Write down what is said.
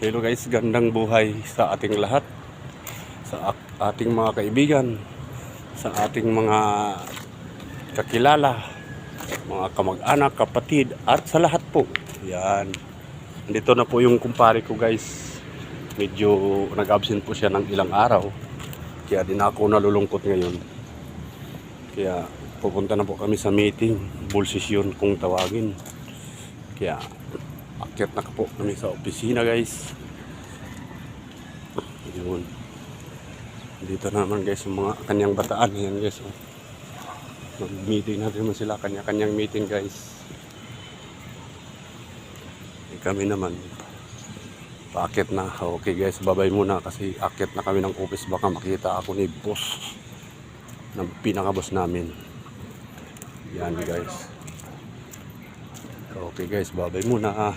Hello guys, gandang buhay sa ating lahat, sa ating mga kaibigan, sa ating mga kakilala, mga kamag-anak, kapatid, at sa lahat po. Yan. Dito na po yung kumpare ko guys. Medyo nag-absent po siya ng ilang araw. Kaya din ako nalulungkot ngayon. Kaya pupunta na po kami sa meeting, bulsisyon kung tawagin. Kaya akyat na po kami sa opisina guys. Yun. Dito naman guys yung mga kanyang bataan. Ayan guys. Mag-meeting natin naman sila. Kanya-kanyang meeting guys. Kami naman paakyat na. Okay guys, babay muna kasi akyat na kami ng office. Baka makita ako ni boss, ng pinaka-boss namin. Yan guys. Okay guys, babay muna.